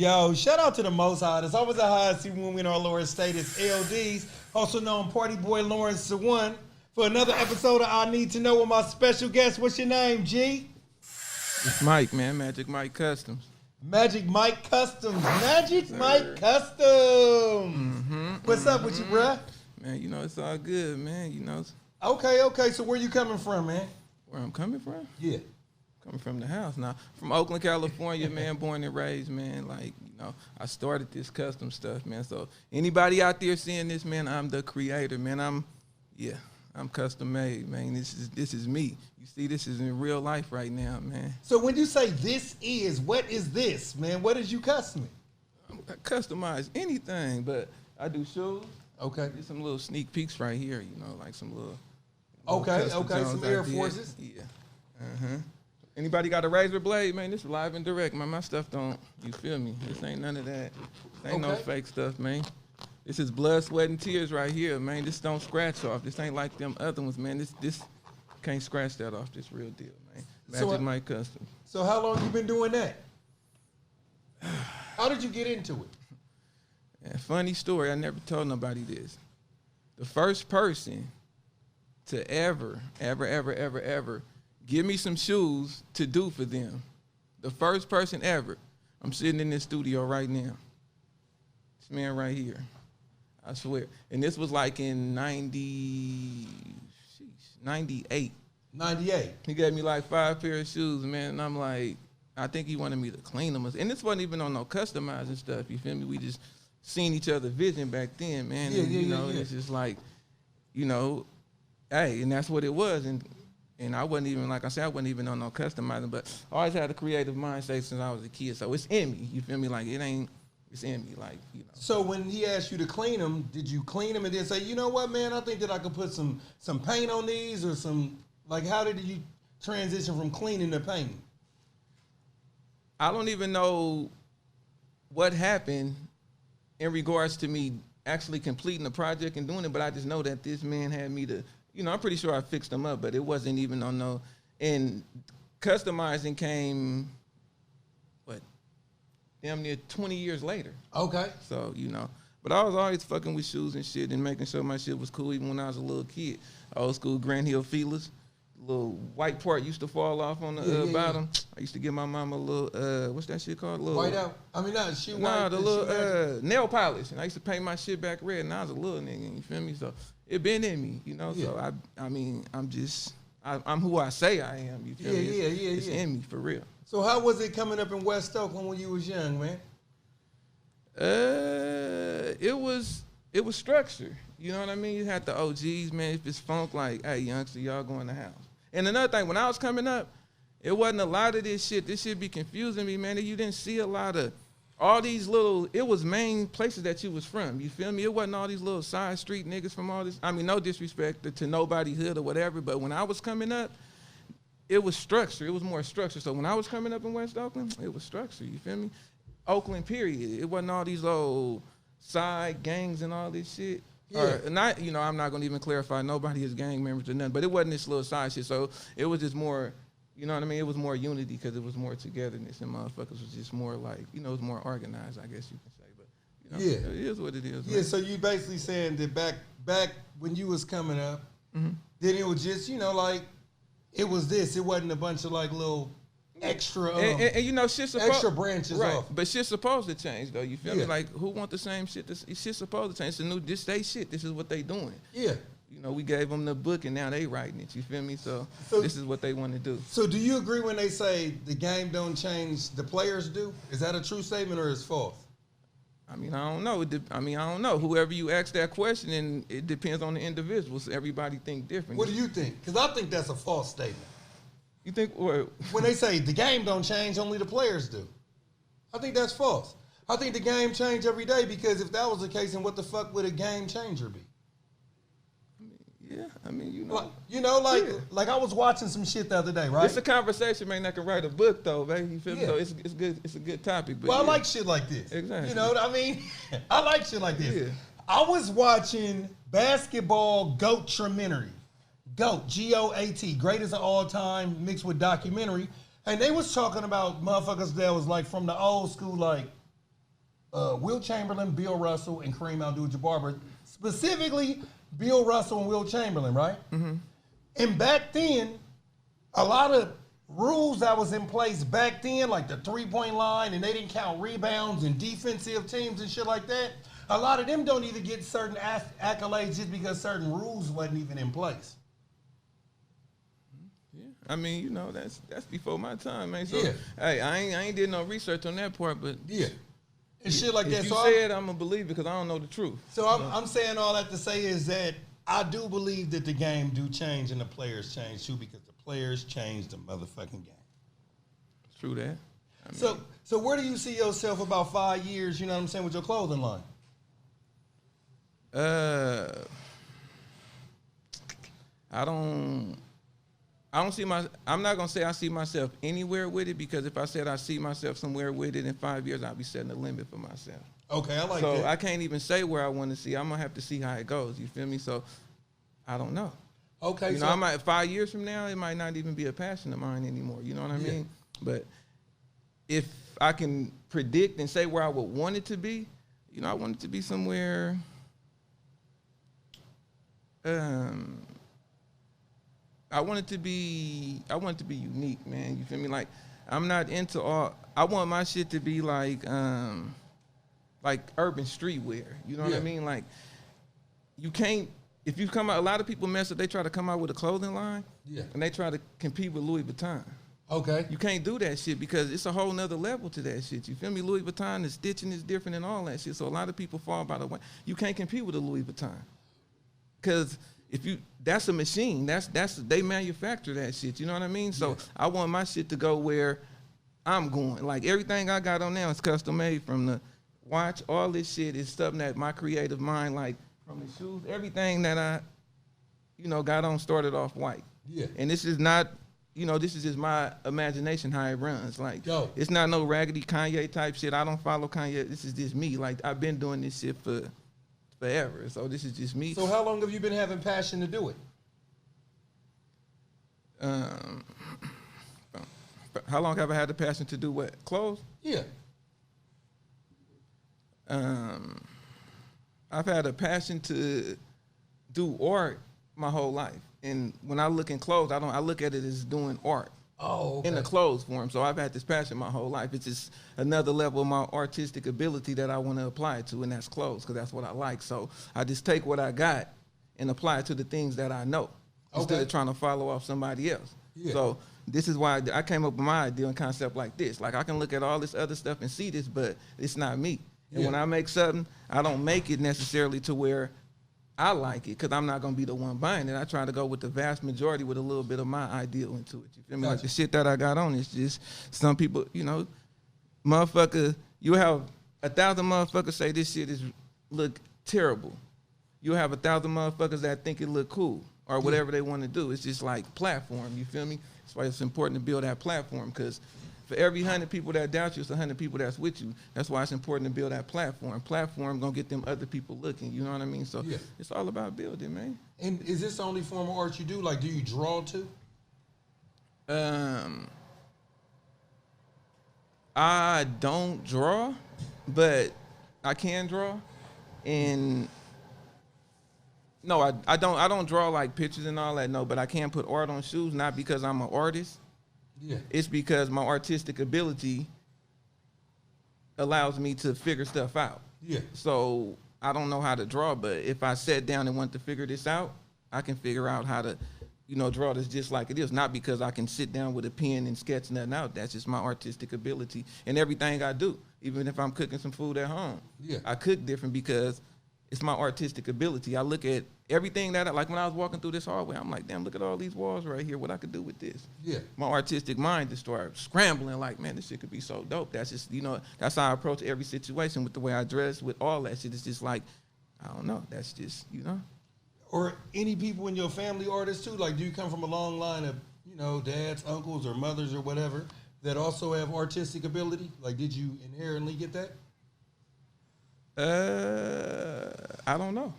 Yo, shout out to the Most High. It's always a high see when we in our Lord's state. It's L-Deez, also known Party Boy Lawrence the One, for another episode of I Need to Know with my special guest. What's your name, G? It's Mike, man. Magic Mike Customs. Magic Mike Customs. Magic Mike Customs. What's up with you, bruh? Man, you know, it's all good, man. You know. Okay. So where you coming from, man? Where I'm coming from? Yeah. Coming from the house now. From Oakland, California, man, born and raised, man. Like, you know, I started this custom stuff, man. So anybody out there seeing this, man, I'm the creator, man. I'm custom made, man. This is me. You see, this is in real life right now, man. So when you say this is, what is this, man? What is you customing? I customize anything, but I do shoes. Okay. There's some little sneak peeks right here, you know, like some little Okay, custom some Jones Air I did. Forces. Yeah. Anybody got a razor blade, man? This is live and direct, man. My stuff don't, you feel me? This ain't none of that. This ain't no fake stuff, man. This is blood, sweat, and tears right here, man. This don't scratch off. This ain't like them other ones, man. This can't scratch that off. This real deal, man. Magic Mike Custom. So how long you been doing that? How did you get into it? Yeah, funny story. I never told nobody this. The first person to ever give me some shoes to do for them. The first person ever. I'm sitting in this studio right now. This man right here. I swear. And this was like in 98. 98. He gave me like 5 pair of shoes, man. And I'm like, I think he wanted me to clean them. And this wasn't even on no customizing stuff. You feel me? We just seen each other's vision back then, man. Yeah, and, you know, yeah. it's just like, you know, hey, and that's what it was. And I wasn't even, like I said, I wasn't even on no customizing, but I always had a creative mindset since I was a kid. So it's in me, you feel me? Like it's in me, like, you know. So when he asked you to clean them, did you clean them and then say, you know what, man, I think that I could put some paint on these or some, like, how did you transition from cleaning to painting? I don't even know what happened in regards to me actually completing the project and doing it, but I just know that this man had me to, you know, I'm pretty sure I fixed them up, but it wasn't even on no, and customizing came, what, damn near 20 years later. Okay. So, you know, but I was always fucking with shoes and shit and making sure my shit was cool even when I was a little kid. Old school Grand Hill feelers. Little white part used to fall off on the bottom. I used to give my mom a little, what's that shit called? Little, white out? I mean, not shoe white. Nah, the little nail polish. And I used to paint my shit back red, and I was a little nigga, you feel me? So it been in me, you know? Yeah. So, I mean, I'm who I say I am, you feel me? It's in me, for real. So how was it coming up in West Oakland when you was young, man? It was structure. You know what I mean? You had the OGs, man. If it's funk, like, hey, youngster, y'all go in the house. And another thing, when I was coming up, it wasn't a lot of this shit. This shit be confusing me, man. You didn't see a lot of all these little, it was main places that you was from. You feel me? It wasn't all these little side street niggas from all this. I mean, no disrespect to nobody hood or whatever, but when I was coming up, it was structure. It was more structure. So when I was coming up in West Oakland, it was structure. You feel me? Oakland, period. It wasn't all these old side gangs and all this shit. Yeah. Or not, you know, I'm not gonna even clarify nobody is gang members or nothing, but it wasn't this little side shit. So it was just more, you know what I mean? It was more unity because it was more togetherness and motherfuckers was just more like, you know, it was more organized, I guess you can say. But you know, it is what it is. Yeah. Man. So you basically saying that back when you was coming up, then it was just, you know, like it was this. It wasn't a bunch of like little extra and you know, shit's extra branches right off. But shit's supposed to change though, you feel me? Like who want the same shit? Shit's supposed to change. It's a new, this they shit. This is what they doing. Yeah. You know, we gave them the book and now they writing it, you feel me? So this is what they want to do. So do you agree when they say the game don't change, the players do? Is that a true statement or is it false? I mean, I don't know. I don't know. Whoever you ask that question, and it depends on the individuals. Everybody think different. What do you think? Because I think that's a false statement. You think when they say the game don't change, only the players do? I think that's false. I think the game change every day because if that was the case, then what the fuck would a game changer be? Yeah, I mean, you know. Like I was watching some shit the other day, right? It's a conversation, man, that can write a book, though, man. You feel me? So it's good. It's a good topic. But I like shit like this. Exactly. You know what I mean? I like shit like this. Yeah. I was watching basketball GOAT-trementary. GOAT, G-O-A-T, greatest of all time, mixed with documentary. And they was talking about motherfuckers that was like from the old school, like Will Chamberlain, Bill Russell, and Kareem Abdul-Jabbar, but specifically Bill Russell and Will Chamberlain, right? Mm-hmm. And back then, a lot of rules that was in place back then, like the three-point line, and they didn't count rebounds and defensive teams and shit like that. A lot of them don't even get certain accolades just because certain rules wasn't even in place. Yeah, I mean, you know, that's before my time, man. So, yeah. Hey, I ain't did no research on that part, but yeah, and shit like that. If you so say it, I'm gonna believe it because I don't know the truth. So I'm saying all that to say is that I do believe that the game do change and the players change too, because the players change the motherfucking game. True that. I mean, so where do you see yourself about 5 years, you know what I'm saying, with your clothing line? I don't see I'm not gonna say I see myself anywhere with it, because if I said I see myself somewhere with it in 5 years, I'll be setting a limit for myself. Okay, I like that. So I can't even say where I want to see. I'm gonna have to see how it goes. You feel me? So I don't know. Okay, you know, I might 5 years from now, it might not even be a passion of mine anymore. You know what I mean? But if I can predict and say where I would want it to be, you know, I want it to be somewhere. I want it to be unique, man. You feel me? Like, I'm not into all. I want my shit to be like urban streetwear. You know what I mean? Like, you can't. If you come out, a lot of people mess up. They try to come out with a clothing line, and they try to compete with Louis Vuitton. Okay. You can't do that shit because it's a whole nother level to that shit. You feel me? Louis Vuitton, the stitching is different and all that shit. So a lot of people fall by the way. You can't compete with a Louis Vuitton. Cause that's a machine. They manufacture that shit. You know what I mean? So I want my shit to go where I'm going. Like, everything I got on now is custom made, from the watch. All this shit is something that my creative mind, like from the shoes, everything that I, got on started off white. Yeah. And this is not, this is just my imagination how it runs. Like, it's not no raggedy Kanye type shit. I don't follow Kanye. This is just me. Like, I've been doing this shit for forever. So this is just me. So how long have you been having passion to do it? How long have I had the passion to do what? Clothes? Yeah. I've had a passion to do art my whole life. And when I look in clothes, I look at it as doing art. Oh, okay. In the clothes form. So I've had this passion my whole life. It's just another level of my artistic ability that I want to apply it to, and that's clothes, because that's what I like. So I just take what I got and apply it to the things that I know, instead of trying to follow off somebody else. Yeah. So this is why I came up with my idea and concept like this. Like, I can look at all this other stuff and see this, but it's not me. And when I make something, I don't make it necessarily to where I like it, because I'm not going to be the one buying it. I try to go with the vast majority with a little bit of my ideal into it. You feel me? Like, the shit that I got on is just, some people, motherfucker, you have 1,000 motherfuckers say this shit look terrible. You have 1,000 motherfuckers that think it look cool, or whatever they want to do. It's just like platform, you feel me? That's why it's important to build that platform, because for every 100 people that doubt you, it's 100 people that's with you. That's why it's important to build that platform. Platform gonna get them other people looking. You know what I mean? So it's all about building, man. And is this the only form of art you do? Like, do you draw too? I don't draw, but I can draw. And no, I don't draw like pictures and all that. No, but I can put art on shoes. Not because I'm an artist. Yeah. It's because my artistic ability allows me to figure stuff out. Yeah. So I don't know how to draw, but if I sat down and wanted to figure this out, I can figure out how to, draw this just like it is. Not because I can sit down with a pen and sketch nothing out. That's just my artistic ability. And everything I do, even if I'm cooking some food at home, I cook different because it's my artistic ability. I look at everything like when I was walking through this hallway, I'm like, damn, look at all these walls right here, what I could do with this. Yeah. My artistic mind just started scrambling like, man, this shit could be so dope. That's just, that's how I approach every situation, with the way I dress, with all that shit. It's just like, I don't know, that's just, Or any people in your family artists too? Like, do you come from a long line of, dads, uncles, or mothers or whatever that also have artistic ability? Like, did you inherently get that? I don't know.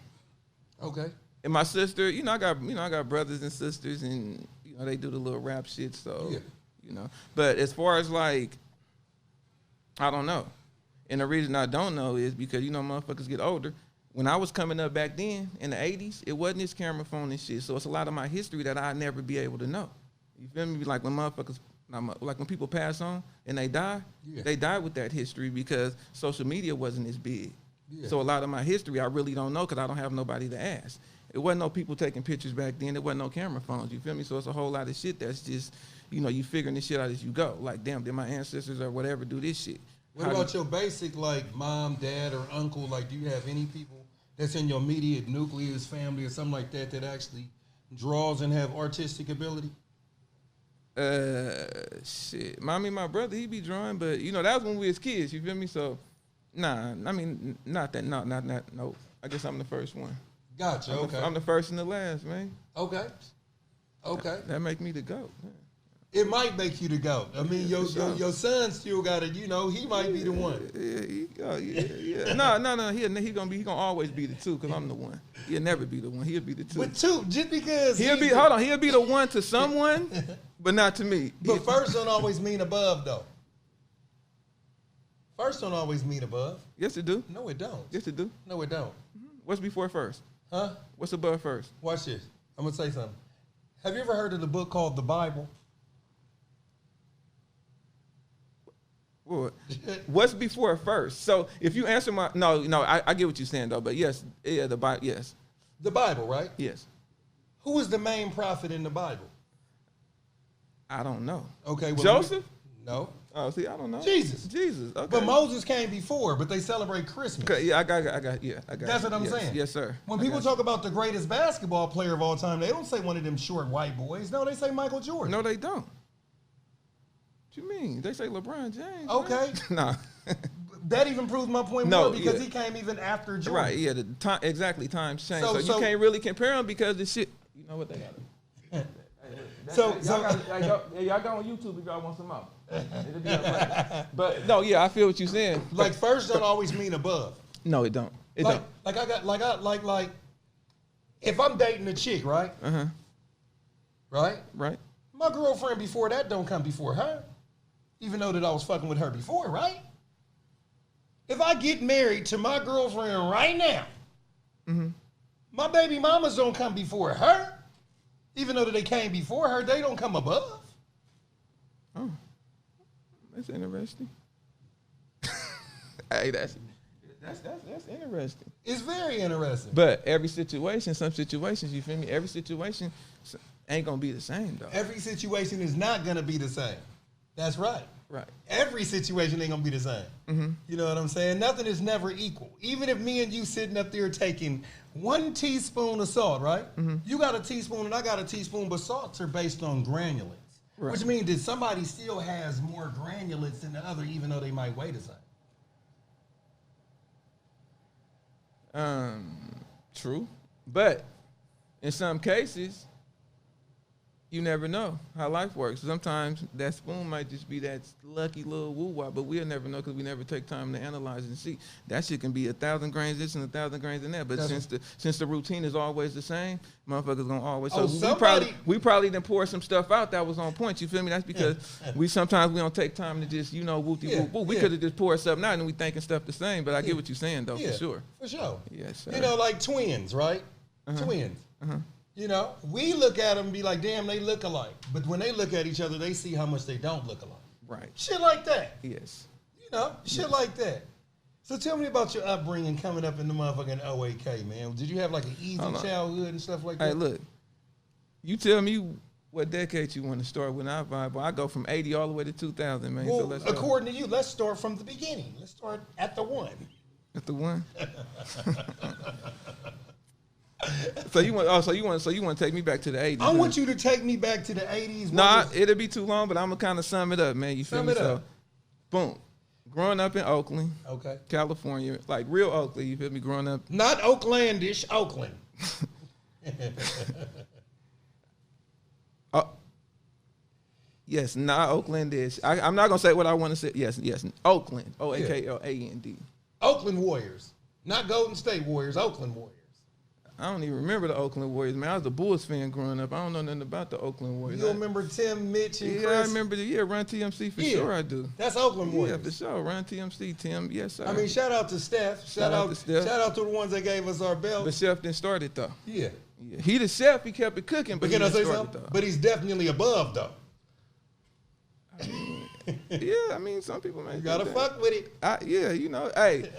Okay. And my sister, I got brothers and sisters, and they do the little rap shit. So, But as far as like, I don't know. And the reason I don't know is because, motherfuckers get older. When I was coming up back then in the 80s, it wasn't this camera phone and shit. So it's a lot of my history that I'd never be able to know. You feel me? Like when motherfuckers, like when people pass on and they die, they die with that history because social media wasn't as big. Yeah. So a lot of my history I really don't know because I don't have nobody to ask. It wasn't no people taking pictures back then. There wasn't no camera phones. You feel me? So it's a whole lot of shit that's just, you figuring this shit out as you go. Like, damn, did my ancestors or whatever do this shit? What about your basic, like, mom, dad, or uncle? Like, do you have any people that's in your immediate nucleus family or something like that that actually draws and have artistic ability? Shit. My brother, he be drawing, but, that was when we was kids. You feel me? So, nah, I mean, not that. No. I guess I'm the first one. Gotcha, okay. I'm the first and the last, man. Okay. That make me the GOAT. It might make you the GOAT. I mean, your son still got it. He might be the one. Yeah. No. He gonna always be the two because I'm the one. He'll never be the one. He'll be the two. But two, just because he'll be the one to someone, but not to me. But first don't always mean above, though. First don't always mean above. Yes, it do. No, it don't. Yes, it do. No, it don't. What's before first? Huh? What's above first? Watch this. I'm gonna say something. Have you ever heard of the book called the Bible? What's before first? So if you answer I get what you're saying though, but yes, the Bible, yes. The Bible, right? Yes. Who is the main prophet in the Bible? I don't know. Okay. Well, Joseph? No. Oh, see, I don't know. Jesus. Okay. But Moses came before, but they celebrate Christmas. Okay, yeah, I got. That's what I'm saying. Yes, sir. When people talk about the greatest basketball player of all time, they don't say one of them short white boys. No, they say Michael Jordan. No, they don't. What you mean? They say LeBron James. Okay. Nah. That even proves my point more because he came even after Jordan. Right, yeah, exactly, times change. So you can't really compare them because the shit, you know what they got. Y'all go on YouTube if y'all want some more. It'll be but no, yeah, I feel what you're saying. Like first don't always mean above. No, it don't. It don't. Like if I'm dating a chick, right? Uh-huh. Right? My girlfriend before that don't come before her. Even though that I was fucking with her before, right? If I get married to my girlfriend right now, my baby mamas don't come before her. Even though that they came before her, they don't come above. Oh, that's interesting. Hey, that's interesting. It's very interesting. But some situations, you feel me? Every situation ain't gonna be the same though. Every situation is not gonna be the same. That's right. Right. Every situation ain't gonna be the same. You know what I'm saying? Nothing is never equal. Even if me and you sitting up there taking 1 teaspoon of salt, right? You got a teaspoon and I got a teaspoon, but salts are based on granulates. Right. Which means that somebody still has more granulates than the other, even though they might weigh the same. True. But in some cases, you never know how life works. Sometimes that spoon might just be that lucky little woo-wah, but we'll never know because we never take time to analyze and see. That shit can be 1,000 grains this and 1,000 grains in that. But since the routine is always the same, motherfuckers gonna always. So we probably done pour some stuff out that was on point. You feel me? That's because we sometimes don't take time to just whoop-de-whoop. We could have just poured something out and we thinking stuff the same. But I get what you're saying though, for sure. For sure. Yes, sir. Like twins, right? Twins. We look at them and be like, damn, they look alike. But when they look at each other, they see how much they don't look alike. Right. Shit like that. Yes. Shit like that. So tell me about your upbringing coming up in the motherfucking OAK, man. Did you have like an easy childhood and stuff like that? Hey, look. You tell me what decade you want to start with. I go from 80 all the way to 2000, man. Well, so according to you, let's start from the beginning. Let's start at the one. At the one? So you want to take me back to the 80s? I want you to take me back to the 80s. Nah, it'll be too long, but I'm gonna kind of sum it up, man. You feel me? So, boom. Growing up in Oakland, California, like real Oakland. You feel me? Growing up, not Oaklandish, Oakland. Yes, not Oaklandish. I'm not gonna say what I want to say. Yes, Oakland. OAKLAND. Oakland Warriors, not Golden State Warriors. Oakland Warriors. I don't even remember the Oakland Warriors, man. I was a Bulls fan growing up. I don't know nothing about the Oakland Warriors. You remember Tim, Mitch, and Chris? Yeah, I remember Run TMC for sure. I do. That's Oakland Warriors. Yeah, for sure. Run TMC, Tim. Yes, sir. I mean, shout out to Steph. Shout out to the ones that gave us our belt. But Chef didn't start it though. Yeah. He the chef. He kept it cooking, but he didn't start it though. But he's definitely above though. Yeah, I mean, some people man. You gotta fuck with it. Yeah, you know, hey.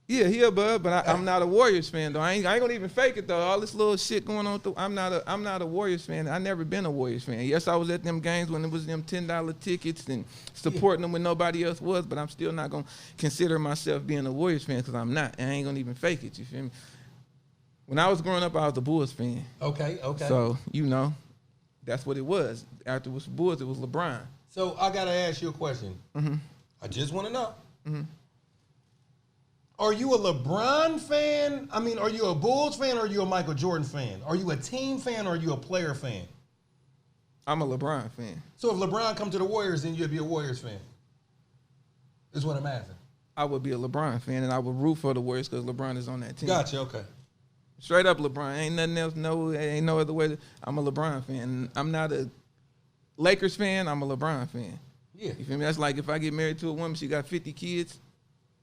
Yeah, he above, but I'm not a Warriors fan though. I ain't gonna even fake it though. All this little shit going on. I'm not a Warriors fan. I never been a Warriors fan. Yes, I was at them games when it was them $10 tickets and supporting them when nobody else was. But I'm still not gonna consider myself being a Warriors fan because I'm not. And I ain't gonna even fake it. You feel me? When I was growing up, I was a Bulls fan. Okay. So you know, that's what it was. After it was Bulls, it was LeBron. So I gotta ask you a question. Mm-hmm. I just want to know. Mm-hmm. Are you a LeBron fan? I mean, are you a Bulls fan or are you a Michael Jordan fan? Are you a team fan or are you a player fan? I'm a LeBron fan. So if LeBron come to the Warriors, then you'd be a Warriors fan. Is what I'm asking. I would be a LeBron fan, and I would root for the Warriors because LeBron is on that team. Gotcha, okay. Straight up LeBron. Ain't nothing else. No, ain't no other way. I'm a LeBron fan. I'm not a Lakers fan. I'm a LeBron fan. Yeah. You feel me? That's like if I get married to a woman, she got 50 kids,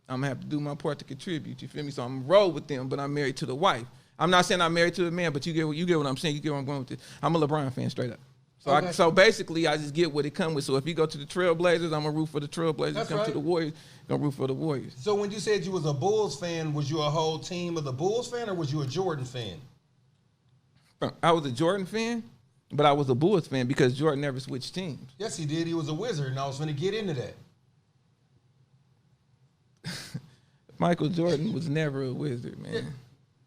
I'm going to have to do my part to contribute. You feel me? So I'm roll with them, but I'm married to the wife. I'm not saying I'm married to the man, but you get what I'm saying. You get where I'm going with this. I'm a LeBron fan straight up. So okay. So basically, I just get what it comes with. So if you go to the Trailblazers, I'm going to root for the Trailblazers. That's come right. to the Warriors, going to root for the Warriors. So when you said you was a Bulls fan, was you a whole team of the Bulls fan or was you a Jordan fan? I was a Jordan fan, but I was a Bulls fan because Jordan never switched teams. Yes, he did. He was a Wizard, and I was going to get into that. Michael Jordan was never a Wizard, man. Yeah.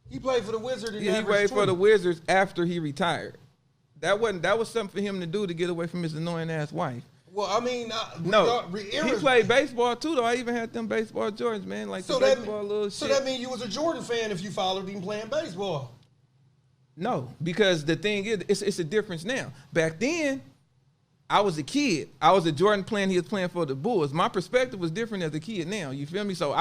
He played for the Wizards. Yeah, he played for the Wizards after he retired. That was something for him to do to get away from his annoying ass wife. Well, I mean, he played baseball too, though. I even had them baseball Jordans, man, like the baseball little shit. So that means you was a Jordan fan if you followed him playing baseball. No, because the thing is, it's a difference now. Back then, I was a kid. I was a Jordan fan. He was playing for the Bulls. My perspective was different as a kid now. You feel me? So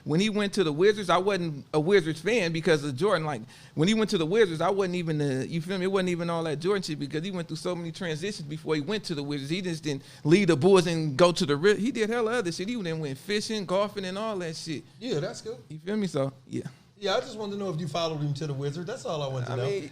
when he went to the Wizards, I wasn't a Wizards fan because of Jordan. Like when he went to the Wizards, I wasn't even you feel me? It wasn't even all that Jordan shit because he went through so many transitions before he went to the Wizards. He just didn't leave the Bulls and go to the he did hella other shit. He then went fishing, golfing, and all that shit. Yeah, that's good. You feel me? So yeah. Yeah, I just wanted to know if you followed him to the Wizards. That's all I wanted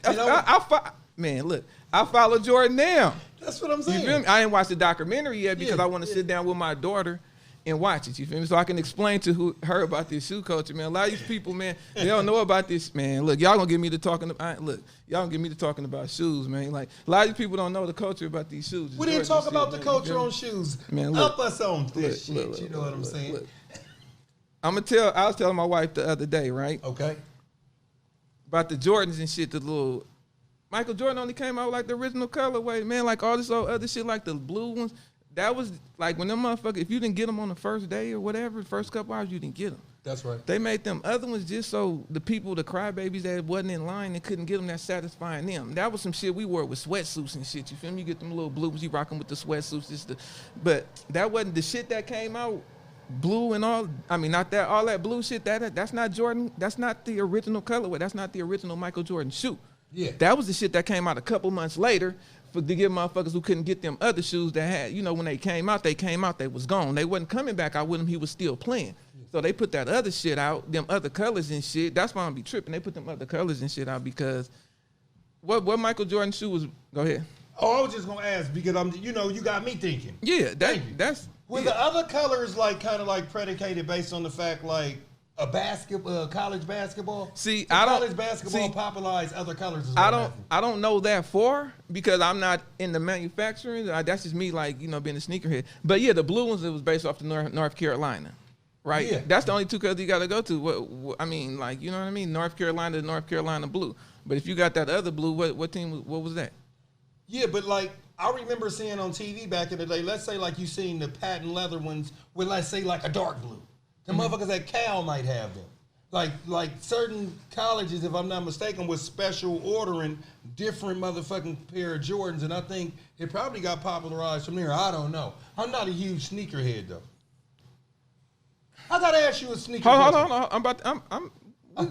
to know. Man, look, I follow Jordan now. That's what I'm saying. You feel me? I didn't watch the documentary yet because I want to sit down with my daughter and watch it. You feel me? So I can explain to her about this shoe culture, man. A lot of these people, man, they don't know about this, man. Look, y'all gonna get me to talking about shoes, man. Like a lot of these people don't know the culture about these shoes. We didn't talk about the culture on shoes. Man, help us on this shit. You know what I'm saying? Look. I was telling my wife the other day, right? Okay. About the Jordans and shit, the little Michael Jordan only came out like the original colorway, man. Like all this other shit, like the blue ones. That was like when them motherfuckers, if you didn't get them on the first day or whatever, first couple hours, you didn't get them. That's right. They made them other ones just so the people, the crybabies that wasn't in line and couldn't get them, that satisfying them. That was some shit we wore with sweatsuits and shit. You feel me? You get them little blue ones, you rocking with the sweatsuits. But that wasn't the shit that came out. Blue and all, I mean, not that, all that blue shit, that's not Jordan, that's not the original colorway, that's not the original Michael Jordan shoe. Yeah. That was the shit that came out a couple months later to give motherfuckers who couldn't get them other shoes that had, you know, when they came out, they was gone. They wasn't coming back out with him, he was still playing. Yeah. So they put that other shit out, them other colors and shit. That's why I'm be tripping. They put them other colors and shit out because what Michael Jordan shoe was, go ahead. Oh, I was just gonna ask because you got me thinking. Yeah, that's. Were the other colors like kind of like predicated based on the fact like college basketball? College basketball popularized other colors as well. I don't know that far because I'm not in the manufacturing. That's just me, like, you know, being a sneakerhead. But yeah, the blue ones, it was based off the North Carolina, right? Yeah. That's the only two colors you got to go to. I mean, like, you know what I mean? North Carolina blue. But if you got that other blue, what team? What was that? Yeah, but like I remember seeing on TV back in the day. Let's say like you seen the patent leather ones with, let's say, like a dark blue. The motherfuckers at Cal might have them. Like certain colleges, if I'm not mistaken, was special ordering different motherfucking pair of Jordans, and I think it probably got popularized from there. I don't know. I'm not a huge sneakerhead though. I gotta ask you a sneaker. Hold on.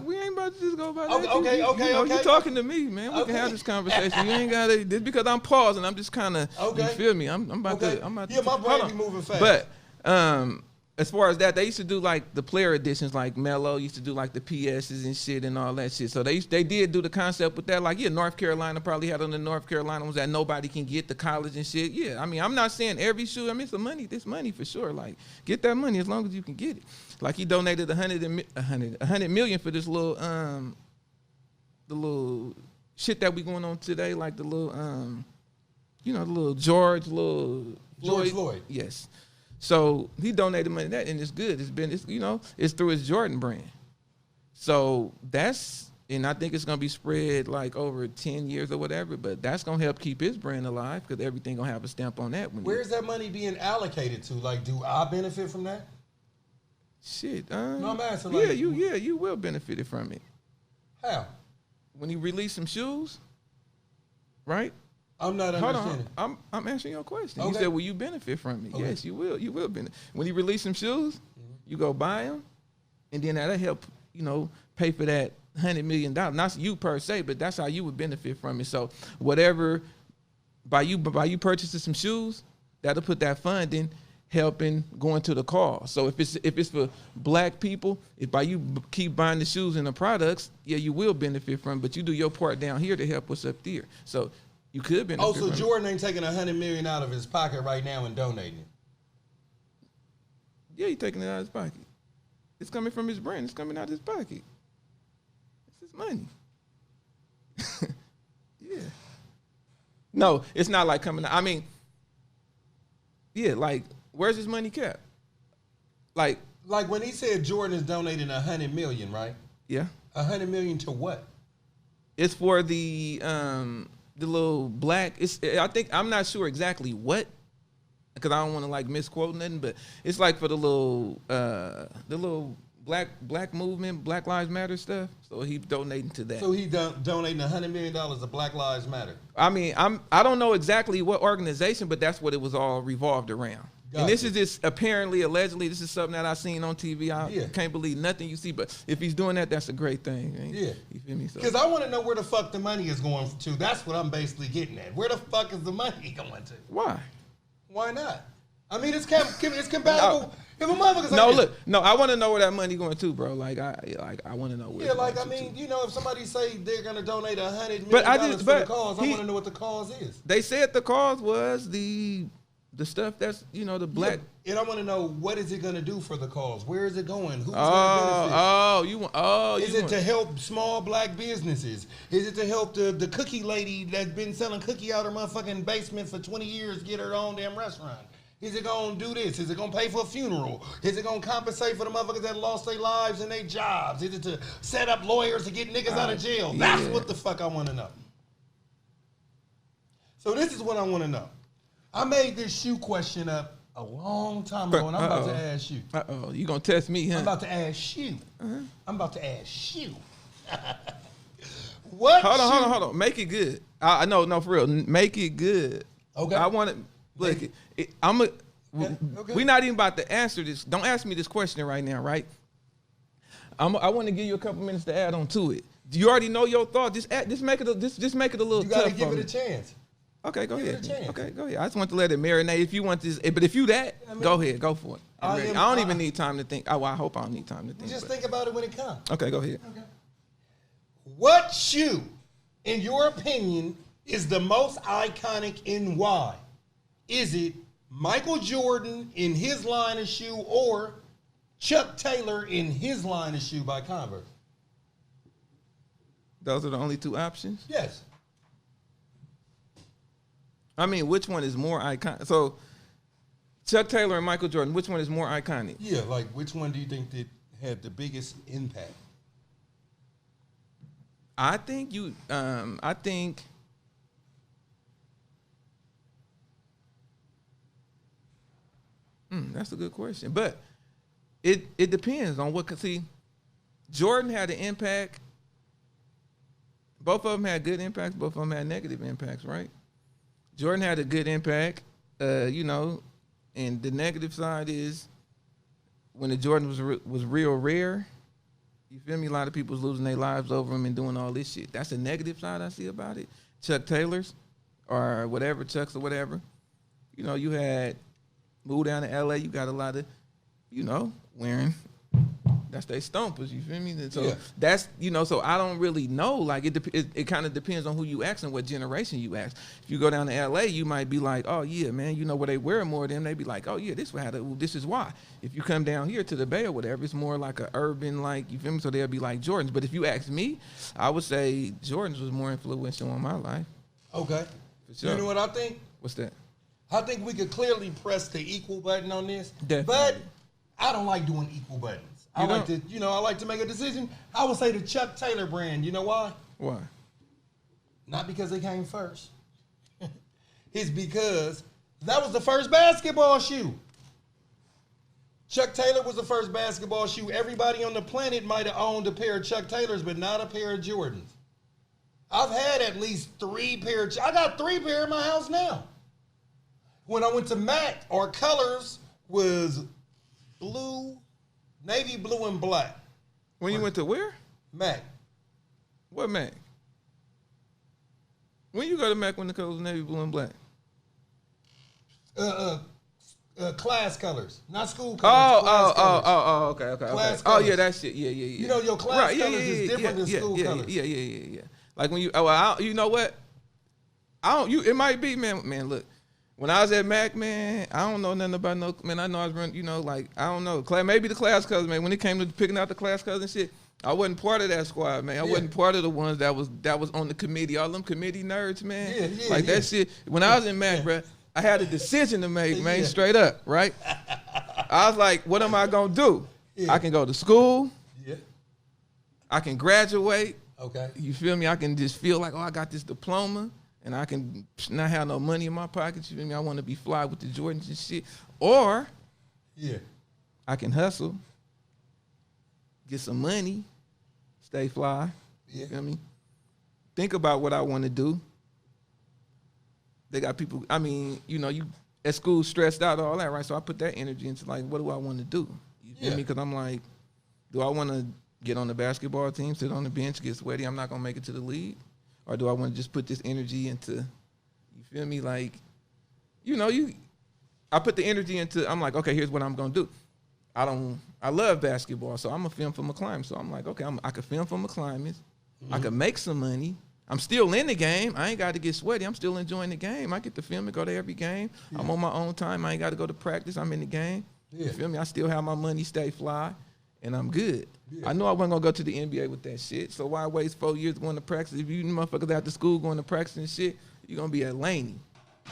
We ain't about to just go by Okay, that. You talking to me, man. We can have this conversation. You ain't gotta. Just because I'm pausing, I'm just kind of. You feel me? I'm about to. Yeah, my brain be moving fast. But as far as that, they used to do like the player editions, like Mello used to do like the PSs and shit and all that shit. So they did do the concept with that. Like, yeah, North Carolina probably had on the North Carolina ones that nobody can get, the college and shit. Yeah, I mean, I'm not saying every shoe. I mean, it's money for sure. Like, get that money as long as you can get it. Like, he donated 100 million for this little the little shit that we going on today, like the little the little George Floyd. Yes. So he donated money to that, and it's good. It's through his Jordan brand. So and I think it's gonna be spread like over 10 years or whatever. But that's gonna help keep his brand alive because everything gonna have a stamp on that. Where's that money being allocated to? Like, do I benefit from that? Shit. No, I'm asking. Yeah, you will benefit from it. How? When he released some shoes, right? I'm not understanding. I'm answering your question. Okay. You said, will you benefit from it? Okay. Yes, you will. You will benefit. When he release some shoes, you go buy them, and then that'll help, pay for that $100 million. Not you per se, but that's how you would benefit from it. So whatever, by you purchasing some shoes, that'll put that funding helping going to the cause. So if it's for black people, if by you keep buying the shoes and the products, yeah, you will benefit from it, but you do your part down here to help us up there. So you could benefit. So Jordan ain't taking $100 million out of his pocket right now and donating it. Yeah, he's taking it out of his pocket. It's coming from his brand. It's coming out of his pocket. It's his money. Yeah. No, it's not like coming out. I mean, yeah, like, where's his money kept? Like when he said Jordan is donating $100 million, right? Yeah. $100 million to what? It's for the little black. I'm not sure exactly what, because I don't want to like misquote nothing, but it's like for the little black movement, Black Lives Matter stuff. So he's donating to that. So he donating $100 million to Black Lives Matter. I mean, I don't know exactly what organization, but that's what it was all revolved around. Gotcha. And this is just allegedly, this is something that I've seen on TV. I can't believe nothing you see, but if he's doing that, that's a great thing. Yeah. You feel me? Because I want to know where the fuck the money is going to. That's what I'm basically getting at. Where the fuck is the money going to? Why? Why not? I mean, it's compatible. If a motherfucker's I want to know where that money going to, bro. I want to know where. Yeah, like, I mean, if somebody say they're gonna donate $100 million for the cause, I want to know what the cause is. They said the cause was the stuff that's the black. Yeah, and I want to know what is it gonna do for the cause? Where is it going? Who's gonna benefit? Is it to help small black businesses? Is it to help the cookie lady that's been selling cookie out her motherfucking basement for 20 years get her own damn restaurant? Is it going to do this? Is it going to pay for a funeral? Is it going to compensate for the motherfuckers that lost their lives and their jobs? Is it to set up lawyers to get niggas out of jail? Yeah. That's what the fuck I want to know. So this is what I want to know. I made this shoe question up a long time ago, and I'm about to ask you. You going to test me, huh? I'm about to ask you. I'm about to ask you. What? Hold on. Make it good. I know, for real. Make it good. Okay. I want to... Look, we're not even about to answer this. Don't ask me this question right now, right? I want to give you a couple minutes to add on to it. Do you already know your thought? Just make it a little tough. You gotta give it a chance. Okay, go ahead. Okay, go ahead. I just want to let it marinate. If you want this, but if you go ahead, go for it. I don't even need time to think. I hope I don't need time to think. Just think about it when it comes. Okay, go ahead. Okay. What shoe, in your opinion, is the most iconic and why? Is it Michael Jordan in his line of shoe or Chuck Taylor in his line of shoe by Converse? Those are the only two options? Yes. I mean, which one is more iconic? So, Chuck Taylor and Michael Jordan, which one is more iconic? Yeah, like which one do you think that had the biggest impact? I think that's a good question. But it depends on what. See, Jordan had an impact. Both of them had good impacts. Both of them had negative impacts, right? Jordan had a good impact, and the negative side is when the Jordan was real rare, You feel me? A lot of people's losing their lives over them and doing all this shit. That's a negative side I see about it. Chuck Taylors or whatever, Chucks or whatever. You know, you had moved down to LA. You got a lot of, you know, wearing. That's they stompers, you feel me? And so that's, you know, so I don't really know. Like it kind of depends on who you ask and what generation you ask. If you go down to LA, you might be like, oh yeah, man, you know where they wear more than they be like, oh yeah, this is why. If you come down here to the Bay or whatever, it's more like a urban, like, you feel me? So they'll be like Jordans. But if you ask me, I would say Jordans was more influential on my life. Okay. For sure. You know what I think? What's that? I think we could clearly press the equal button on this. Definitely. But I don't like doing equal buttons. I like to make a decision. I would say the Chuck Taylor brand. You know why? Why? Not because they came first. It's because that was the first basketball shoe. Chuck Taylor was the first basketball shoe. Everybody on the planet might have owned a pair of Chuck Taylors, but not a pair of Jordans. I've had at least 3 pair. I got 3 pair in my house now. When I went to Mac, our colors was blue, navy blue, and black. When you went to where? Mac. What Mac? When you go to Mac when the colors navy blue and black? Class colors, not school colors. Okay. Class Oh colors. yeah, that shit. Yeah. You know your class colors is different than school colors. Yeah. Like when you, you know what? It might be, man. Look, when I was at Mac, man, I don't know nothing about no, man. I know I was running, you know, like I don't know, maybe the class colors, man. When it came to picking out the class colors and shit, I wasn't part of that squad, man. I wasn't part of the ones that was on the committee. All them committee nerds, man. That shit. When I was in Mac, bro, I had a decision to make, man, straight up, right? I was like, what am I gonna do? Yeah. I can go to school. Yeah. I can graduate. Okay. You feel me? I can just feel like, I got this diploma, and I can not have no money in my pockets. You feel me? I want to be fly with the Jordans and shit. Or, I can hustle, get some money, stay fly. You feel me? Think about what I want to do. They got people, I mean, you know, you at school stressed out, all that, right? So I put that energy into like, what do I want to do? You feel me? Because I'm like, do I want to get on the basketball team, sit on the bench, get sweaty, I'm not going to make it to the league? Or do I want to just put this energy into, you feel me? Like, you know, I put the energy into, I'm like, okay, here's what I'm going to do. I love basketball, so I'm a film from a climb. So I'm like, okay, I can film from a climate. I can make some money. I'm still in the game. I ain't got to get sweaty. I'm still enjoying the game. I get to film and go to every game. I'm on my own time. I ain't got to go to practice. I'm in the game. You feel me? I still have my money, stay fly, and I'm good. I know I wasn't going to go to the NBA with that shit, so why waste 4 years going to practice? If you motherfuckers after school going to practice and shit, you're going to be at Laney.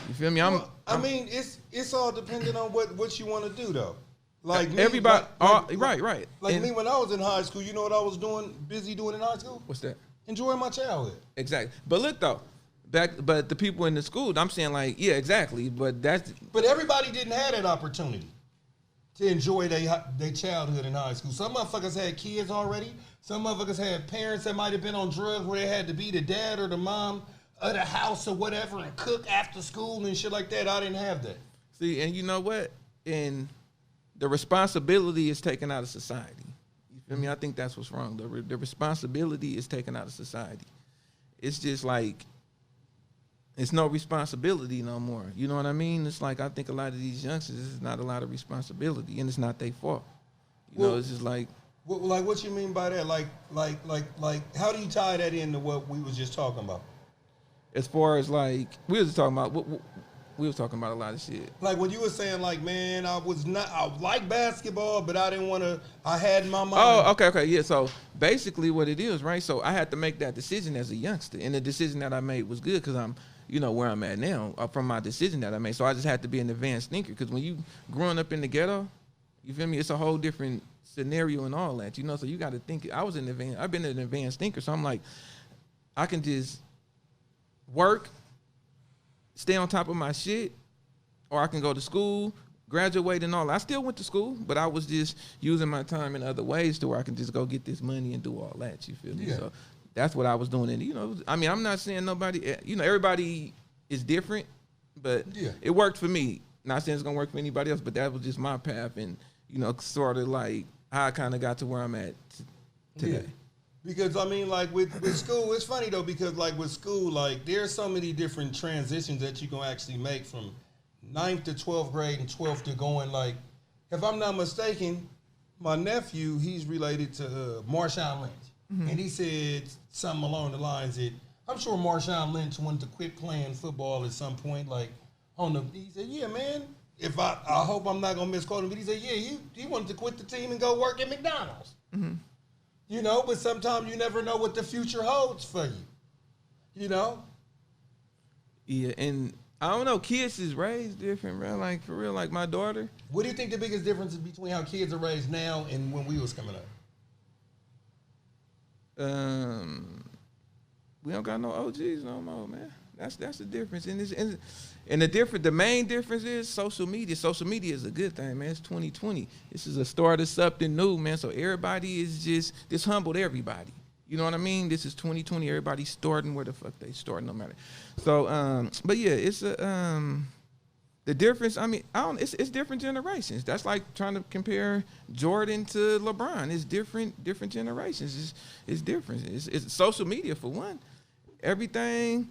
You feel me? I mean, it's all dependent on what you want to do, though. Like me, everybody, right. Like me when I was in high school, you know what I was busy doing in high school? What's that? Enjoying my childhood. Exactly. But look though, but the people in the school, I'm saying like, yeah, exactly. But everybody didn't have that opportunity to enjoy their childhood in high school. Some motherfuckers had kids already. Some motherfuckers had parents that might have been on drugs where they had to be the dad or the mom of the house or whatever and cook after school and shit like that. I didn't have that. See, and you know what? And the responsibility is taken out of society. You feel me? I think that's what's wrong. The responsibility is taken out of society. It's just like, it's no responsibility no more. You know what I mean? It's like, I think a lot of these youngsters, this is not a lot of responsibility, and it's not their fault. You know, it's just like. Like, what you mean by that? Like, how do you tie that into what we was just talking about? As far as like, we was talking about, we was talking about a lot of shit. Like when you were saying, like, man, I like basketball, but I didn't want to. I had in my mind. Oh, okay, yeah. So basically, what it is, right? So I had to make that decision as a youngster, and the decision that I made was good because I'm, you know, where I'm at now from my decision that I made. So I just had to be an advanced thinker because when you growing up in the ghetto, you feel me? It's a whole different scenario and all that, you know. So you got to think. I've been an advanced thinker, so I'm like, I can just work, stay on top of my shit, or I can go to school, graduate and all. I still went to school, but I was just using my time in other ways to where I can just go get this money and do all that, you feel me? So that's what I was doing. And, you know, I mean, I'm not saying nobody, you know, everybody is different, but it worked for me. Not saying it's going to work for anybody else, but that was just my path and, you know, sort of like how I kind of got to where I'm at today. Yeah. Because I mean, like with school, it's funny though, because like with school, like there's so many different transitions that you can actually make from 9th to 12th grade and 12th to going, like, if I'm not mistaken, my nephew, he's related to Marshawn Lynch. Mm-hmm. And he said something along the lines that I'm sure Marshawn Lynch wanted to quit playing football at some point. Like, he said, yeah, man, if I hope I'm not going to misquote him, but he said, yeah, he wanted to quit the team and go work at McDonald's. Mm-hmm. You know, but sometimes you never know what the future holds for you. You know? Yeah, and I don't know, kids is raised different, bro. Like, for real, like my daughter. What do you think the biggest difference is between how kids are raised now and when we was coming up? We don't got no OGs no more, man. That's the difference. And the main difference is social media. Social media is a good thing, man. It's 2020. This is a start of something new, man. So everybody is this humbled everybody. You know what I mean? This is 2020. Everybody's starting where the fuck they starting, no matter. So, but yeah, it's the difference. I mean, it's different generations. That's like trying to compare Jordan to LeBron. It's different generations. It's different. It's social media for one. Everything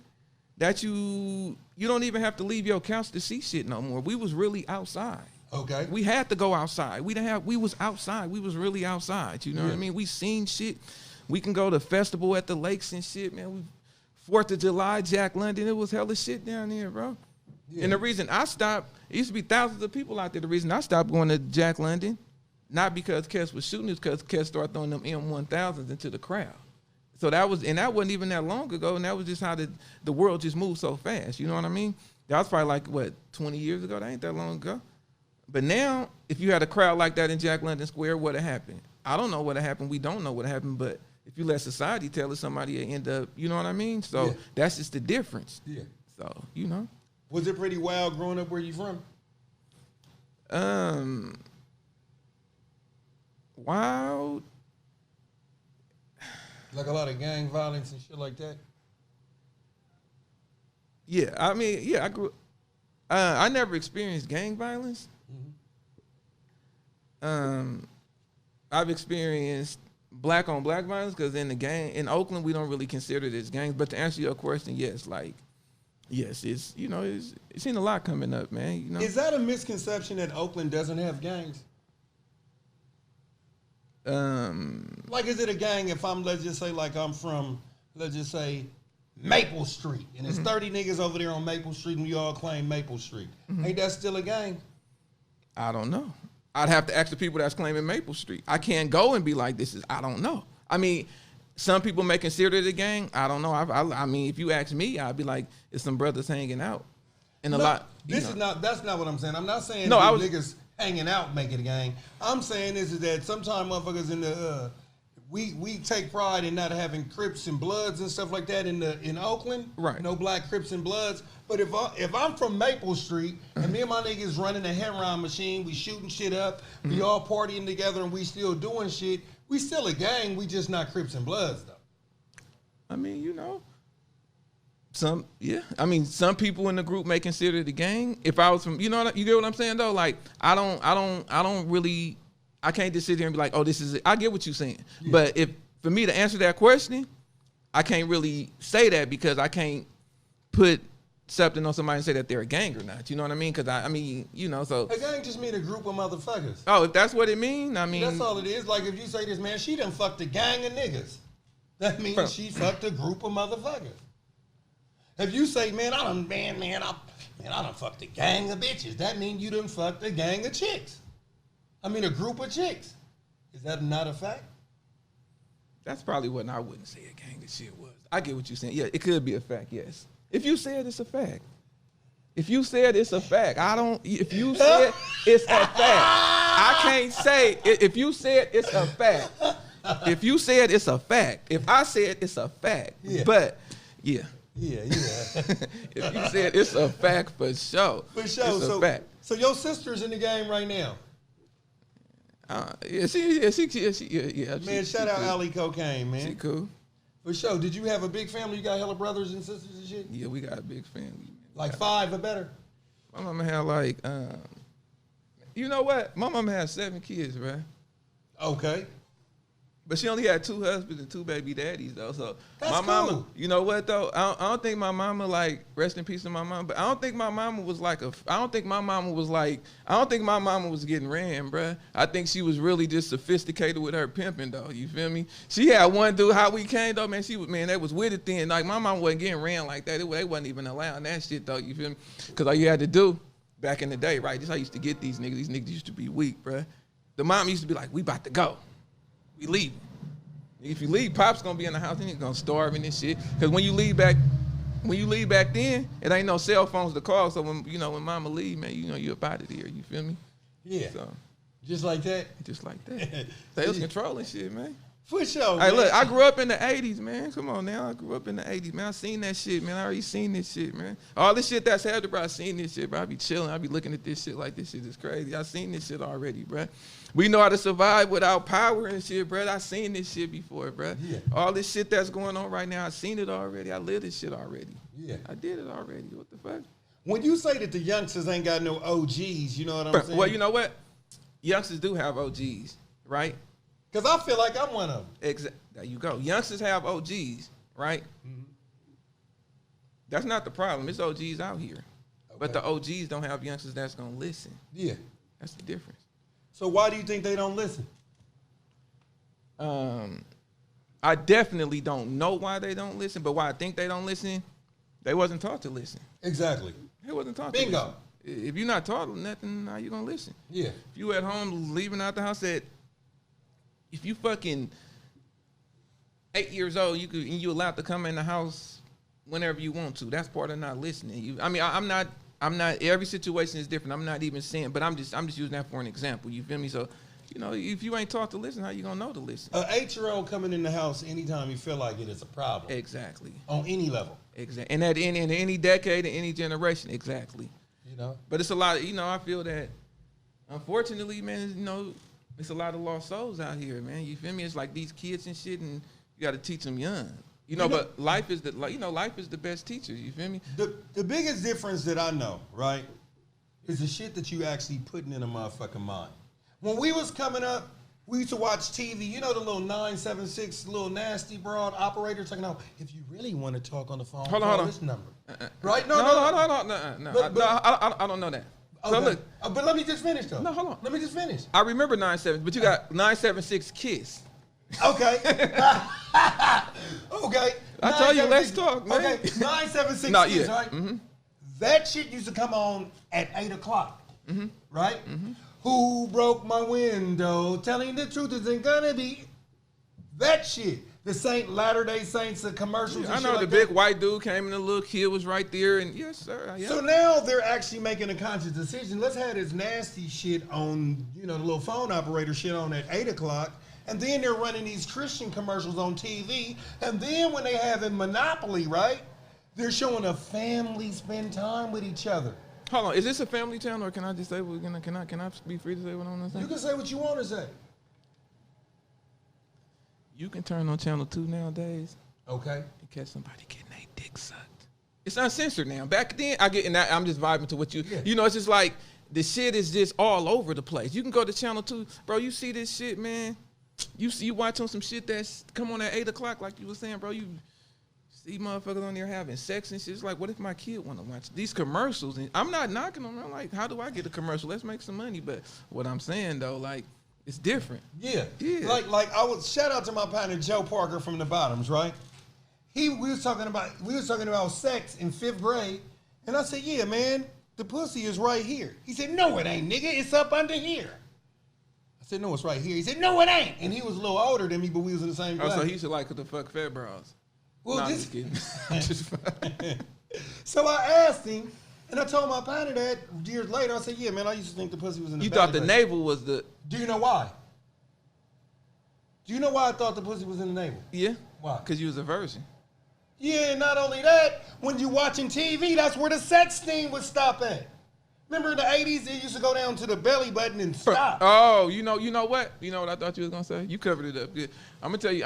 that you don't even have to leave your couch to see shit no more. We was really outside. Okay. We had to go outside. We was outside. We was really outside. You know what I mean? We seen shit. We can go to festival at the lakes and shit, man. 4th of July, Jack London. It was hella shit down there, bro. Yeah. And the reason I stopped, it used to be thousands of people out there. The reason I stopped going to Jack London, not because Kes was shooting, it's because Kes started throwing them M1000s into the crowd. So that wasn't even that long ago, and that was just how the world just moved so fast. You know what I mean? That was probably like, 20 years ago? That ain't that long ago. But now, if you had a crowd like that in Jack London Square, what'd happen? I don't know what'd happen. We don't know what happened, but if you let society tell us, somebody will end up, you know what I mean? So that's just the difference. Yeah. So, you know. Was it pretty wild growing up where you from? Wild. Like a lot of gang violence and shit like that? Yeah, I mean, I grew. I never experienced gang violence. Mm-hmm. I've experienced black on black violence because in Oakland we don't really consider this gangs. But to answer your question, yes, it's it's seen a lot coming up, man. You know, is that a misconception that Oakland doesn't have gangs? Like, is it a gang if let's just say Maple Street, and there's 30 niggas over there on Maple Street, and we all claim Maple Street. Mm-hmm. Ain't that still a gang? I don't know. I'd have to ask the people that's claiming Maple Street. I can't go and be like, I don't know. I mean, some people may consider it a gang. I don't know. I mean, if you ask me, I'd be like, it's some brothers hanging out. And that's not what I'm saying. I'm not saying niggas hanging out make it a gang. I'm saying is that sometimes motherfuckers in the we take pride in not having Crips and Bloods and stuff like that in Oakland. Right. No black Crips and Bloods. But if I'm from Maple Street and me and my niggas running a heroin machine, we shooting shit up, we all partying together and we still doing shit, we still a gang, we just not Crips and Bloods though. I mean, some people in the group may consider it a gang. If I was from, you get what I'm saying though? Like, I don't really, I can't just sit here and be like, oh, this is it. I get what you're saying. Yeah. But for me to answer that question, I can't really say that because I can't put something on somebody and say that they're a gang or not. You know what I mean? Because so. A gang just mean a group of motherfuckers. Oh, if that's what it mean, I mean. That's all it is. Like if you say this, man, she done fucked a gang of niggas. That means she fucked a group of motherfuckers. If you say, man, I done fucked a gang of bitches, that means you done fucked a gang of chicks. I mean, a group of chicks. Is that not a fact? That's probably what I wouldn't say a gang of shit was. I get what you're saying. Yeah, it could be a fact, yes. If you said it's a fact. If you said it's a fact, if you said it's a fact, I can't say, if you said it's a fact. If you said it's a fact. If I said it's a fact. Yeah. But, yeah. Yeah. If you said it's a fact, for sure. For sure. It's a fact. So your sister's in the game right now. She. Man, shout out Ali Cocaine, man. She cool. For sure. Did you have a big family? You got hella brothers and sisters and shit? Yeah, we got a big family. Like 5 or better? My mama had you know what? My mama had 7 kids, man. Okay. But she only had 2 husbands and 2 baby daddies though. So That's my mama, cool. you know what though? I don't think my mama, like, rest in peace to my mama, but I don't think my mama was like I don't think my mama was getting ran, bruh. I think she was really just sophisticated with her pimping though. You feel me? She had one dude, how we came though, man. They was with it then. Like my mama wasn't getting ran like that. They wasn't even allowing that shit though. You feel me? Cause all you had to do back in the day, right? This how I used to get these niggas. These niggas used to be weak, bruh. The mom used to be like, we about to go. We leaving. If you leave, Pop's gonna be in the house, and he's gonna starve and this shit. Cause when you leave back then, it ain't no cell phones to call. So when mama leave, man, you up out of here. You feel me? Yeah. So just like that. just like that. They was controlling shit, man. For sure. Hey, man. look, I grew up in the 80s, man. Come on now. I grew up in the 80s, man. I seen that shit, man. I already seen this shit, man. All this shit that's happened, bro, I seen this shit, bro. I be chilling. I be looking at this shit like this shit is crazy. I seen this shit already, bro. We know how to survive without power and shit, bro. I seen this shit before, bro. Yeah. All this shit that's going on right now, I seen it already. I lived this shit already. Yeah. I did it already. What the fuck? When you say that the youngsters ain't got no OGs, you know what I'm saying? Well, you know what? Youngsters do have OGs, right? Because I feel like I'm one of them. There you go. Youngsters have OGs, right? Mm-hmm. That's not the problem. It's OGs out here. Okay. But the OGs don't have youngsters that's going to listen. Yeah. That's the difference. So why do you think they don't listen? I definitely don't know why they don't listen, but why I think they don't listen, they wasn't taught to listen. Exactly. They wasn't taught Bingo. to listen. If you're not taught nothing, how you going to listen? Yeah. If you at home leaving out the house if you fucking 8 years old, you allowed to come in the house whenever you want to. That's part of not listening. I'm not. Every situation is different. I'm not even saying, but I'm just using that for an example. You feel me? So, if you ain't taught to listen, how you gonna know to listen? An 8-year-old coming in the house anytime you feel like it is a problem. Exactly. On any level. Exactly. And in any decade, in any generation, exactly. But it's a lot. I feel that, unfortunately, man. It's a lot of lost souls out here, man. You feel me? It's like these kids and shit, and you got to teach them young. But life is the best teacher. You feel me? The biggest difference that I know, right, is the shit that you actually putting in a motherfucking mind. When we was coming up, we used to watch TV. The little 976 little nasty broad operator talking about, if you really want to talk on the phone, call this number. Right? No. I don't know that. Okay. So look, but let me just finish though. No, hold on. Let me just finish. I remember 97, but you got 976 Kiss. Okay. Okay. I told you, let's talk, man. Okay. 976 No, Kiss, yeah. right? Mm-hmm. That shit used to come on at 8 o'clock, right? Mm-hmm. Who broke my window? Telling the truth isn't gonna be that shit. The Latter-day Saints commercials. Yeah, and I know shit the like big white dude came and the little kid was right there, and yes, sir. Yeah. So now they're actually making a conscious decision. Let's have this nasty shit on, the little phone operator shit on at 8 o'clock. And then they're running these Christian commercials on TV. And then when they have a monopoly, right, they're showing a family spend time with each other. Hold on, is this a family channel, or can I just say can I be free to say what I'm gonna say? You can say what you want to say. You can turn on channel 2 nowadays. Okay. And catch somebody getting their dick sucked. It's uncensored now. Back then, I'm just vibing to what you. Yeah. It's just like the shit is just all over the place. You can go to channel 2, bro. You see this shit, man. You watch on some shit that's come on at 8 o'clock, like you were saying, bro. You see motherfuckers on there having sex and shit. It's like, what if my kid want to watch these commercials? And I'm not knocking them. I'm like, how do I get a commercial? Let's make some money. But what I'm saying though, like, it's different. Yeah. Yeah. Like I would shout out to my partner Joe Parker from the Bottoms, right? We was talking about sex in 5th grade, and I said, yeah, man, the pussy is right here. He said, no, it ain't, nigga. It's up under here. I said, no, it's right here. He said, no, it ain't. And he was a little older than me, but we was in the same class. Oh, so he used to like the fuck fat bras. Well, I'm just kidding. So I asked him, and I told my partner that years later. I said, yeah, man, I used to think the pussy was in the You thought the navel was the... Do you know why? Do you know why I thought the pussy was in the navel? Yeah. Why? Because you was a virgin. Yeah, and not only that, when you watching TV, that's where the sex scene would stop at. Remember in the 80s, it used to go down to the belly button and stop. Oh, you know what? You know what I thought you was gonna say? You covered it up good. I'm gonna tell you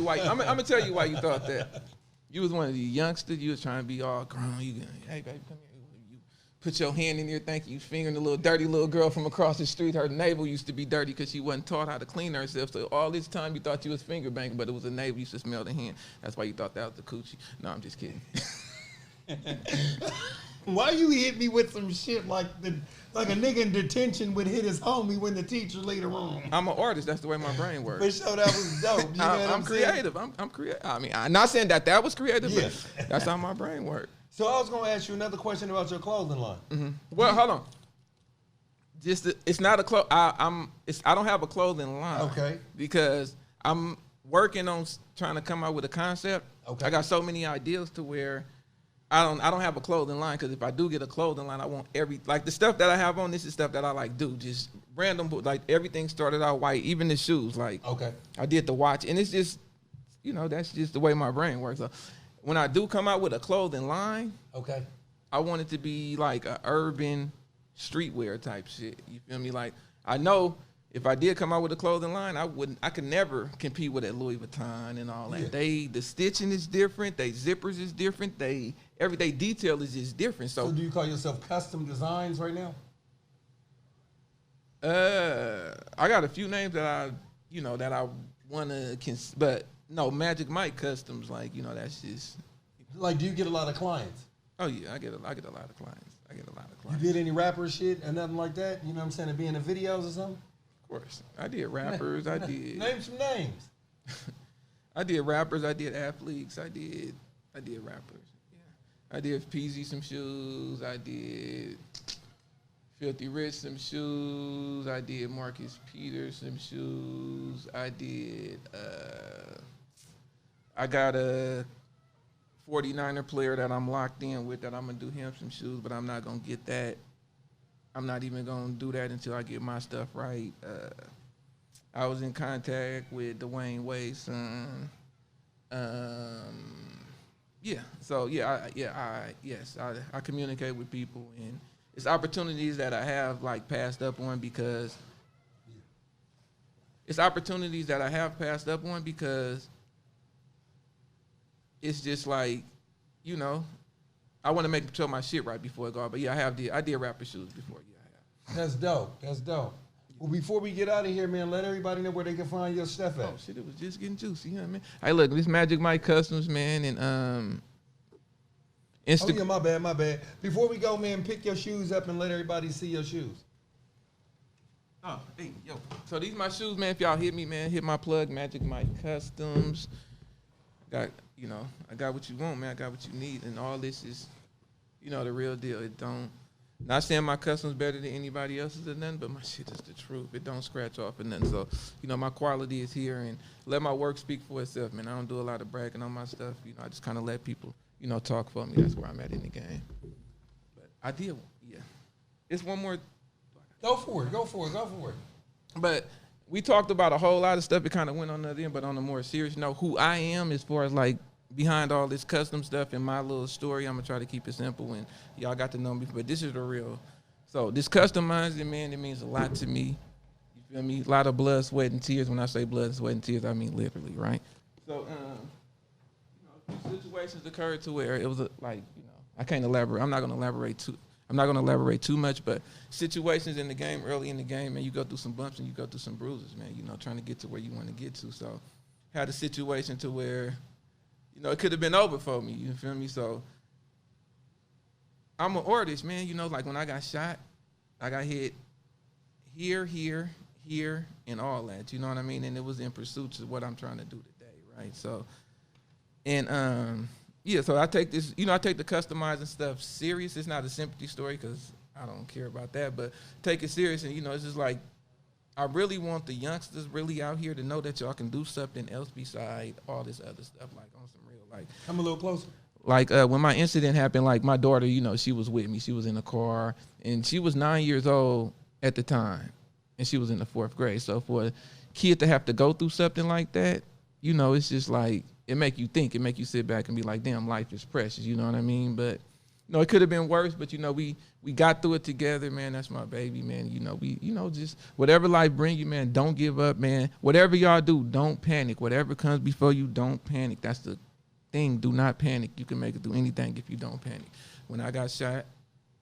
why you thought that. You was one of the youngsters. You was trying to be all grown. Hey, baby, come here. put your hand in there thinking you fingering the little dirty little girl from across the street. Her navel used to be dirty because she wasn't taught how to clean herself. So all this time you thought you was finger banging, but it was a navel. You used to smell the hand. That's why you thought that was the coochie. No, I'm just kidding. Why you hit me with some shit like a nigga in detention would hit his homie when the teacher leave the room? I'm an artist. That's the way my brain works. But so that was dope. You know what I'm creative. I'm creative. I mean, I'm not saying that was creative, but that's how my brain works. So I was gonna ask you another question about your clothing line. Mm-hmm. Well, hold on. It's not a I don't have a clothing line. Okay. Because I'm working on trying to come out with a concept. Okay. I got so many ideas to where I don't have a clothing line, because if I do get a clothing line, I want the stuff that I have on. This is stuff that I like do, just random. Like everything started out white, even the shoes. Like I did the watch, and it's just, that's just the way my brain works. So when I do come out with a clothing line, I want it to be like a urban streetwear type shit. You feel me? Like I know if I did come out with a clothing line, I could never compete with that Louis Vuitton and all that. Yeah. The stitching is different, they zippers is different, everyday detail is just different. So do you call yourself Custom Designs right now? I got a few names that I want to, but no, Magic Mike Customs, that's just. Like, do you get a lot of clients? Oh yeah, I get a lot of clients. You did any rapper shit or nothing like that? You know what I'm saying? To be in the videos or something? Of course. I did rappers. I did. Name some names. I did rappers. I did athletes. I did rappers. Yeah. I did PZ some shoes. I did Filthy Rich some shoes. I did Marcus Peters some shoes. I did. I got a 49er player that I'm locked in with that I'm going to do him some shoes, but I'm not going to get that. I'm not even going to do that until I get my stuff right. I was in contact with Dwayne Wade's son. I communicate with people, and it's opportunities that I have passed up on because it's just like, I want to make sure my shit right before I go out. But yeah, I did rapper shoes before. Yeah, I have. That's dope. Well, before we get out of here, man, let everybody know where they can find your stuff at. Oh shit, it was just getting juicy, you know what I mean? Hey, look, this Magic Mike Customs, man, and Oh yeah, my bad. Before we go, man, pick your shoes up and let everybody see your shoes. Oh, hey, yo. So these my shoes, man. If y'all hit me, man, hit my plug, Magic Mike Customs. I got what you want, man. I got what you need, and all this is, the real deal. Not saying my customs better than anybody else's or nothing, but my shit is the truth. It don't scratch off or nothing. So, my quality is here, and let my work speak for itself, man. I don't do a lot of bragging on my stuff. I just kind of let people, talk for me. That's where I'm at in the game. But I did, yeah. It's one more. Go for it. But we talked about a whole lot of stuff. It kind of went on the other end, but on a more serious note, who I am as far as behind all this custom stuff and my little story, I'm gonna try to keep it simple, and y'all got to know me. But this is the real. So this customizing, man, it means a lot to me. You feel me? A lot of blood, sweat, and tears. When I say blood, sweat, and tears, I mean literally, right? So, a few situations occurred to where it was I can't elaborate. I'm not gonna elaborate too much, but situations in the game, early in the game, man, you go through some bumps and you go through some bruises, man, trying to get to where you want to get to. So had a situation to where, it could have been over for me, you feel me? So I'm an artist, man, when I got shot, I got hit here, and all that, you know what I mean? And it was in pursuit of what I'm trying to do today, right? So, and, so I take this, I take the customizing stuff serious. It's not a sympathy story because I don't care about that, but take it serious. And, it's just I really want the youngsters really out here to know that y'all can do something else beside all this other stuff, on some real, Come a little closer. When my incident happened, my daughter, she was with me. She was in the car, and she was 9 years old at the time, and she was in the 4th grade. So for a kid to have to go through something like that, it's just it make you think. It make you sit back and be like, damn, life is precious. You know what I mean? But, it could have been worse. But, we got through it together, man. That's my baby, man. Just whatever life bring you, man, don't give up, man. Whatever y'all do, don't panic. Whatever comes before you, don't panic. That's the thing. Do not panic. You can make it through anything if you don't panic. When I got shot,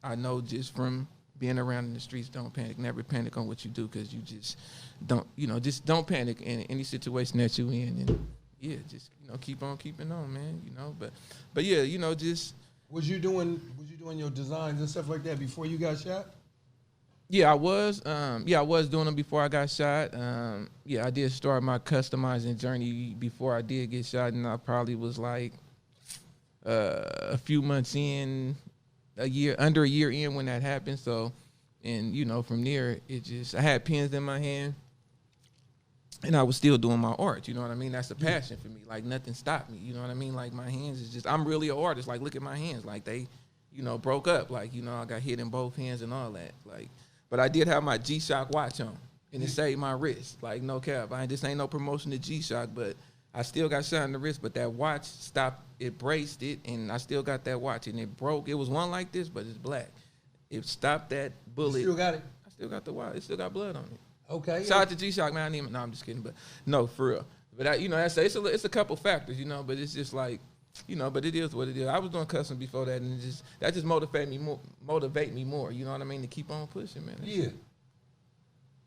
I know just from being around in the streets, don't panic. Never panic on what you do because you just don't, just don't panic in any situation that you in. And yeah, just, keep on keeping on, man, But yeah, just. Was you doing your designs and stuff like that before you got shot? Yeah, I was. I was doing them before I got shot. I did start my customizing journey before I did get shot, and I probably was like a few months in, under a year in when that happened. So, and from there, I had pens in my hand, and I was still doing my art. You know what I mean? That's a passion for me. Like nothing stopped me. You know what I mean? Like my hands is just. I'm really an artist. Like look at my hands. Like they, broke up. Like I got hit in both hands and all that. Like. But I did have my G-Shock watch on, and it saved my wrist. Like, no cap. This ain't no promotion to G-Shock, but I still got shot in the wrist. But that watch stopped. It braced it, and I still got that watch, and it broke. It was one like this, but it's black. It stopped that bullet. You still got it? I still got the watch. It still got blood on it. Okay. Shout out to G-Shock, man. No, I'm just kidding. But, no, for real. But, it's a couple factors, but it's just like, but it is what it is. I was doing custom before that, and that just motivate me more. You know what I mean? To keep on pushing, man. Yeah.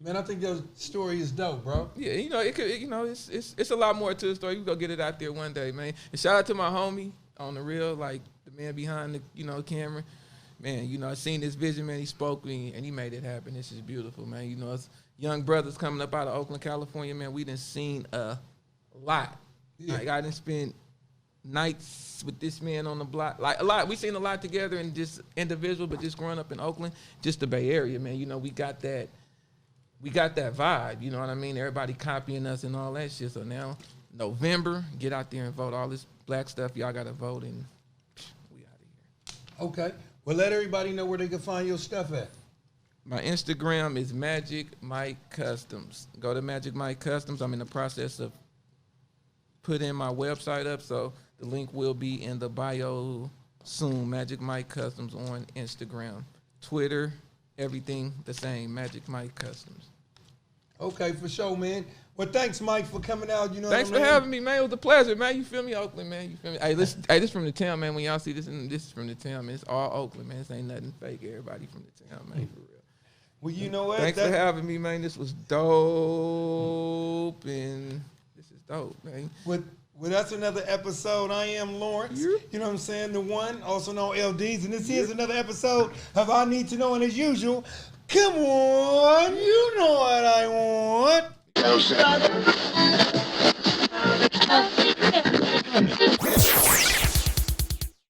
Man, I think your story is dope, bro. Yeah, it could. It's a lot more to the story. We gonna get it out there one day, man. And shout out to my homie on the real, like the man behind the camera. Man, I seen this vision, man. He spoke me and he made it happen. This is beautiful, man. Us young brothers coming up out of Oakland, California, man. We done seen a lot. Yeah. Like I done spent nights with this man on the block, like a lot. We seen a lot together and just individual, but just growing up in Oakland, just the Bay Area, man. We got that vibe. You know what I mean? Everybody copying us and all that shit. So now November, get out there and vote. All this black stuff, y'all gotta vote, and we out of here. Okay. Well, let everybody know where they can find your stuff at. My Instagram is Magic Mike Customs. Go to Magic Mike Customs. I'm in the process of putting my website up, so the link will be in the bio soon. Magic Mike Customs on Instagram. Twitter, everything the same. Magic Mike Customs. Okay, for sure, man. Well, thanks, Mike, for coming out. Thanks for having me, man. It was a pleasure, man. You feel me, Oakland, man? You feel me? Hey, this from the town, man. When y'all see this, this is from the town, man. It's all Oakland, man. This ain't nothing fake. Everybody from the town, man, for real. Well, you know what? Thanks for having me, man. This was dope, and this is dope, man. Well, that's another episode. I am Lawrence. You know what I'm saying? The one, also known L-Deez. And this is another episode of I Need to Know. And as usual, come on, you know what I want.